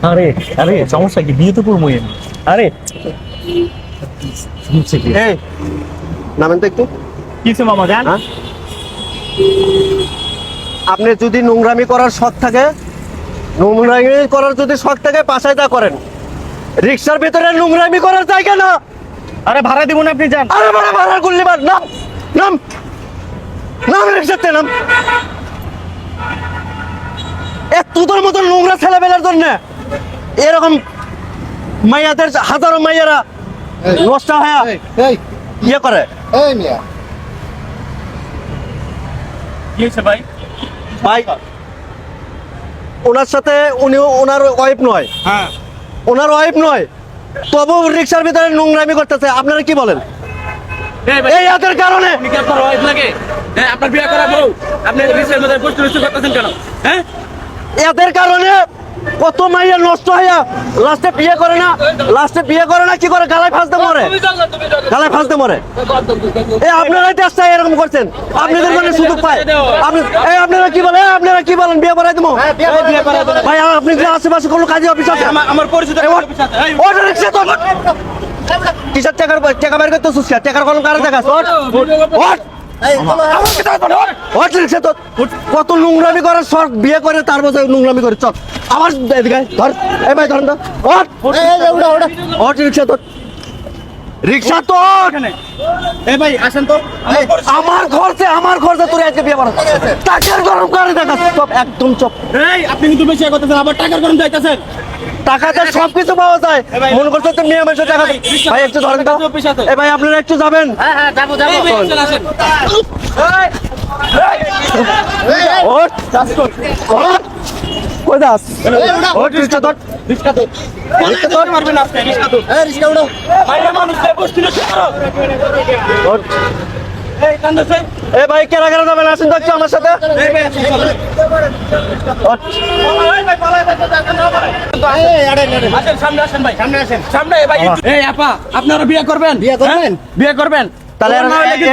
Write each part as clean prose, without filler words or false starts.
আরে আরে সমস্যা কি, বিয়ে তো করবো। আরে এই নামেন তো একটু। কিছু মামা জান, হ্যাঁ? আপনি যদি নোংরামি করার শখ থাকে, নোংরামি করার যদি শখ থাকে বাসায় তা করেন, রিক্সার ভিতরে নোংরামি করার জায়গা না। আরে ভাড়া দিব না, আপনি যান। আরে ভাড়া ভাড়া গুল্লি মার, নাম নাম নাম রিক্সাতে নাম। তোদের মতন নোংরা ছেলেবেলার জন্য এরকম মাইয়াদের হাজারো মাইয়ারা নষ্ট হয়ে ইয়ে করে। কি হয়েছে ভাই? ভাই ওনার সাথে উনি ওনার ওয়াইফ নয়, হ্যাঁ ওনার ওয়াইফ নয়, তবু রিক্সার ভিতরে নোংরামি করতেছে। আপনারা কি বলেন? এই এদের কারণে আপনি কি আপনার ওয়াইফ লাগে? হ্যাঁ, আপনার বিয়ে করা বউ আপনি রিক্সার মধ্যে কষ্ট করতেছেন কেন? হ্যাঁ, এদের কারণে কত মাইয়া নষ্ট হইয়া লাস্টে বিয়ে করে না, লাস্টে বিয়ে করে না কি করে, গালায় ফাঁসতে মরে, গালায় ফাঁসতে মরে। এই আপনারাই দেশটা এরকম করছেন, আপনাদের জন্য সুযোগ পায়। আপনি এই আপনারা কি বলেন, আপনারা কি বলেন বিয়ে করাই দেবো? ভাই আপনি কি আশেপাশে কোনো কাজে অফিস আছে? আমার পরিচিত অটো রিক্সা তো কিসের টাকা বের করতে সুস্কা, টাকার কলম কারা দেখা কত নোংরামি করার শখ, বিয়ে করে তার বছর নোংরামি করে চল আমার এদিকে ধর। এই ভাই ধরেন তো, রিক্সা তো রিক্সা তো এই ভাই আসেন তো। আমার খরচে তোর আজকে বিয়ে করা টাকার গরম করে দেখা চপ, একদম চপ। এই আপনি কিন্তু বেশি করতেছেন, আবার টাকার গরম যাইতেছেন। টাকাতে সবকিছু পাওয়া যায়, মনে করছো তো মেয়ে মানুষের টাকা। ভাই একটু ধরেন তো, এই ভাই আপনারা একটু যাবেন। হ্যাঁ হ্যাঁ, যাবো যাবো, আসেন। ওঠ কই দাস, ওঠ রিক্সা ধর, রিক্সা তো রিক্সা তো মারবেন আজকে, রিক্সা তো এই রিক্সা উড়ো। ভাইরা মানুষকে বসছিল করো। ওঠ। এই কান্দছে। এই ভাই কেরা কেরা যাবেন আসেন তো একটু আমার সাথে। এই ভাই আসেন। ওঠ। এই ভাই পালাই যাচ্ছে, দেখেন না ভাই। এই আরে আসেন, সামনে আসেন ভাই, সামনে আসেন, সামনে। ভাই এই আপা, আপনারা বিয়ে করবেন? বিয়ে করবেন? বিয়ে করবেন? তাহলে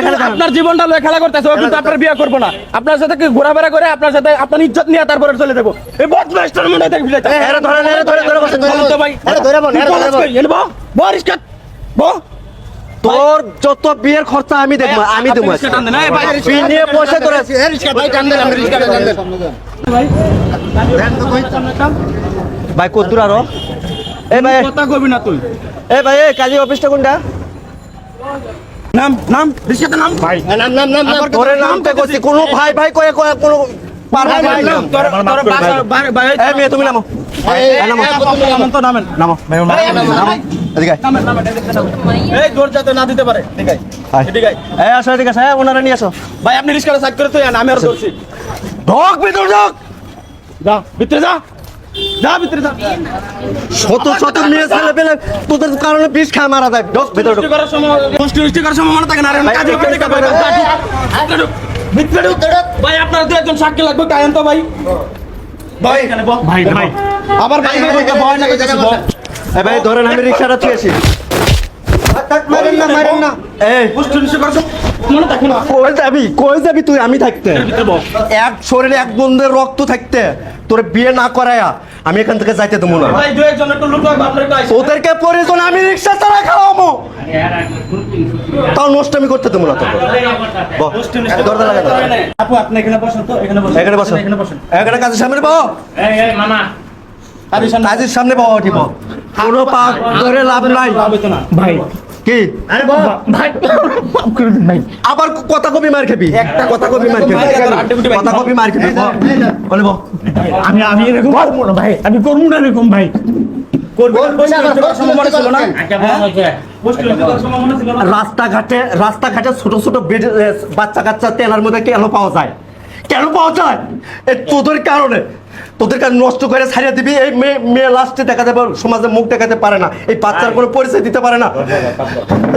তাহলে আপনার জীবনটা লয়ে খেলা করতেছে, ও কিন্তু আপনার বিয়ে করবো না। আপনার সাথে ঘোরাফেরা করে আপনার সাথে আপনার ইজ্জত নিয়ে তারপরে চলে যাবো। এই বদমাইশটার মনে দেখবি না। এরা ধরে ধরে বসেন তো ভাই বরিষ্কার তোর যত বিয়ের খরচা আমি দেখবো, আমি দেবো। বিল নিয়ে পয়সা তোরা ভাই কদ্দুর আরো। এই ভাই কথা কবি না তুই। এই ভাই এই কাজী অফিসটা কোনটা? নাম নাম রিক্সাতে নাম ভাই, নাম নাম নাম নাম ধরে নামটা করছি, কোনো ভাই ভাই কয়ে কয়ে কোনো পারবো না। এই মেয়ে তুমি নামো, নামো তো নামেন, নামো নামো এদিকে আয়। এই দৌড় যাতে না দিতে পারে। ঠিক আছে আয়। ঠিক আছে এই আসো এদিকে আসো, ওনারা নিয়ে আসো। ভাই, আপনি রিক্সাটা সাইড করে তো আমি আর ধরছি। ঢোক ভিতর ঢোক, যা ভিতরে যা, যা ভিতরে যা। শত শত মেয়ে ছেলে পেলে তোদের কারণে বিষ খায় মারা যায়। ঢোক ভিতর ঢোক। করার সময় কষ্ট করার সময় মনে থাকে না। আর কাজে করতে কাজ ভিতরে ঢুক। ভাই আপনারা তো একজন সাক্ষী লাগবে, কায়ন তো ভাই। ভাই এখানে বল। ভাই ভাই আবার ভাই ভাই ভয় না কিছু বল। এই ভাই ধরেন আমি রিক্সাটা ছুঁয়েছি। মারেন না, মারেন না। এই কষ্ট করার সময় মনে থাকে না। কই যাবি তুই? আমি থাকতে এক শরীরে এক বন্ধের রক্ত থাকতে তোর বিয়ে না করায়া আমি এখান থেকে যাইতে দেবো না। ভাই দুই একজন একটু লুক লাগবে, আপনার একটু আইসা। ওদেরকে প্রয়োজন আমি রিক্সা চালা খাওয়াবো, তাও নষ্ট আমি করতে দেবো না তোকে। দরজা লাগা দাও। আপু আপনি এখানে বসেন তো, এখানে বসেন, এখানে বসো, এখানে বসেন। এখানে কাজের সামনে বহ, মামা কাজের সামনে বহ। ঠিক কোনো পাক ধরে লাভ নাই ভাই কি? আরে বাবা ভাই মাফ করে দিন ভাই। আবার কথা কবি মার খাবি, একটা কথা কবি মার খাবি, কথা কবি মার খাবি। বলে বহ। আমি এরকম করবো না ভাই, আমি করবো না এরকম ভাই। রাস্তাঘাটে ছোট ছোট বাচ্চা কাচ্চা তেলার মধ্যে কেন পাওয়া যায়? কেন পাওয়া যায়? তোদের কারণে নষ্ট করে ছাড়িয়ে দিবি। এই মেয়ে লাস্টে দেখা যাবে সমাজে মুখ দেখাতে পারে না, এই বাচ্চার কোনো পরিচয় দিতে পারে না,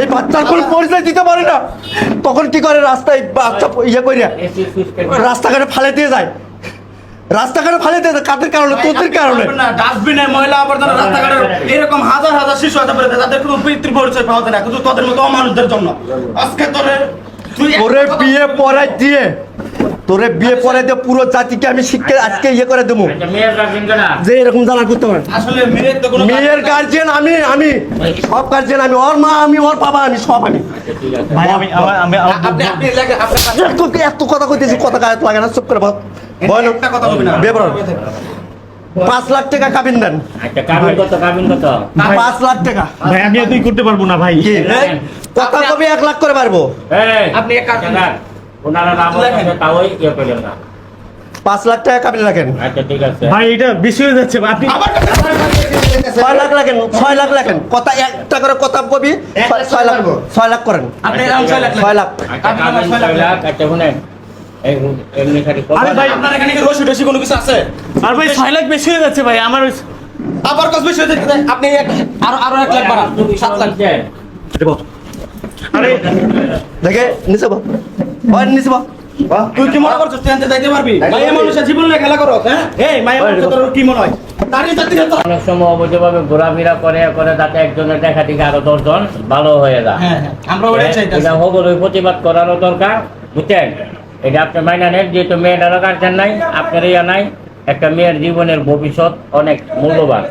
এই বাচ্চার কোনো পরিচয় দিতে পারে না। তখন কি করে? রাস্তায় বাচ্চা ইয়ে করে রাস্তাঘাটে ফালে দিয়ে যায়, রাস্তাঘাটে ফালে দিয়ে যায়। কাদের কারণে? তোদের কারণে। ডাস্টবিনে ময়লা আবর্জনা রাস্তাঘাটে এরকম হাজার হাজার শিশু আছে, তাদের কোনো পিতৃ পরিচয় পাওয়া যায় না, কিন্তু তোদের মতো অমানুষদের জন্য। আজকে তোরে বিয়ে পড়াই দিয়ে তোরে বিয়ে পরে দিয়ে পুরো জাতিকে আমি শিক্ষা আজকে ইয়ে করে দেবো আচ্ছা, মেয়ের গার্জেন কারা? যে এরকম জ্বালা করতে পারে। আসলে মেয়ের তো কোনো মেয়ের গার্জিয়ান আমি সব গার্জিয়ান আমি, ওর মা আমি, ওর বাবা আমি, সব আমি। আচ্ছা, ঠিক আছে। ভাই আমি আপনি লাগে আপনার এত কথা কইতেছি, কথা গায়ে লাগে না, চুপ করে বল। বল একটা কথা বলবি না। বিয়ে করো। 5 লাখ টাকা কাবিন দেন। আচ্ছা, কাবিন কত? কাবিন কত? 5 লাখ টাকা। ভাই আমি এতই করতে পারবো না ভাই। কি কথা কবি 1 লাখ করে পারবো। এই, আপনি এক কাজ করুন। দাদা, ওনারা নাম বলছে, তাওই ইয়ে করলেন না। 5 লাখ টাকা কাবিন রাখেন। আচ্ছা, ঠিক আছে। ভাই এটা বেশি হয়ে যাচ্ছে ভাই, আপনি 6 লাখ রাখেন, 6 লাখ রাখেন। কথা একটা করে কথা কবি 6 লাখ করেন। আপনি এরকম 6 লাখ 6 লাখ। আচ্ছা, কাবিন 6 লাখ। আচ্ছা, শুনেন, এই এমনি খালি কথা আরে ভাই, না। আপনার এখানে কি রসি কোনো কিছু আছে? আর ভাই 6 লাখ বেশি হয়ে যাচ্ছে ভাই আমার। আবার কত বেশি হয়ে যাচ্ছে? আপনি আরো 1 লাখ বাড়ান, 7 লাখ। আরে দেখে নিচে বল, ওই নিচে বল। তুই কি মনে করছিস তুই আনতে যাইতে পারবি? মাইয়া মানুষের জীবন নিয়ে খেলা করো, হ্যাঁ? এই মাইয়া মানুষের তোর কি মনে হয়? তারই জাতি তো। অনেক সময় অবৈধভাবে ঘোরাফেরা করে করে যাতে একজনের দেখা থেকে আরো 10 জন ভালো হয়ে যায়। হ্যাঁ, আমরা ওটাই চাইতাছি। এটা অবশ্যই প্রতিবাদ করারও দরকার, বুঝছেন? এটা আপনি মাইনা নেন, যেহেতু মেয়েটারও গার্জেন নাই, আপনার ইয়া নাই। একটা মেয়ের জীবনের ভবিষ্যৎ অনেক মূল্যবান।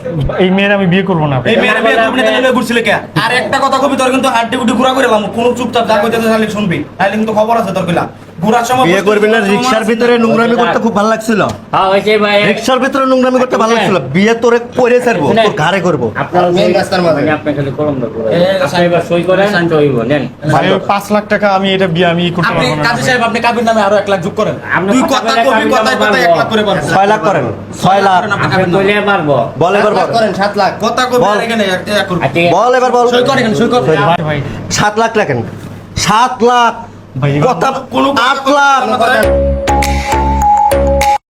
এই মেয়ের আমি বিয়ে করবো না ভাই। এই মেয়ের বিয়ে করবি না তাহলে ঘুরছিলে কে? আর একটা কথা কবি তোর কিন্তু হাড্ডি গুড্ডি ঘুরা করে এলাম, কোনো চুপচাপ যা কইতে তাহলে শুনবি, তাহলে কিন্তু খবর আছে তোর কইলা। ঘোরার সময় বিয়ে করবি না? রিক্সার ভিতরে নোংরামি করতে খুব ভালো লাগছিল। হ্যাঁ, হয়েছে ভাই। রিক্সার ভিতরে নোংরামি করতে ভালো লাগছিল। বিয়ে তোরে করে ছাড়বো, তোর ঘাড়ে করবো। আপনার মেন রাস্তার মাঝে আপনি খালি করুন না পুরো। আপনি এবার সই করেন, সই নেন। ভাই 5 লাখ টাকা আমি এটা বিয়ে আমি করতে আপনি পারবো না কাজী ভাই। সাহেব আপনি কাবির নামে আরো 1 লাখ যোগ করেন। আপনি তুই কথা কথা বলে কবি কাবির কথায় নামে কথায় 1 লাখ করে পারবেন। 6 লাখ করেন, 6 লাখ। আপনি কইলে পারবো। বল এবার বল। করেন 7 লাখ। কথা কবি বল। আর এখানে এক করুন। আচ্ছা, বল এবার বল। সই করে এখানে সই কর। ভাই ভাই 7 লাখ রাখেন। 7 লাখ। ভাই কথা কোনো 8 লাখ। কথা-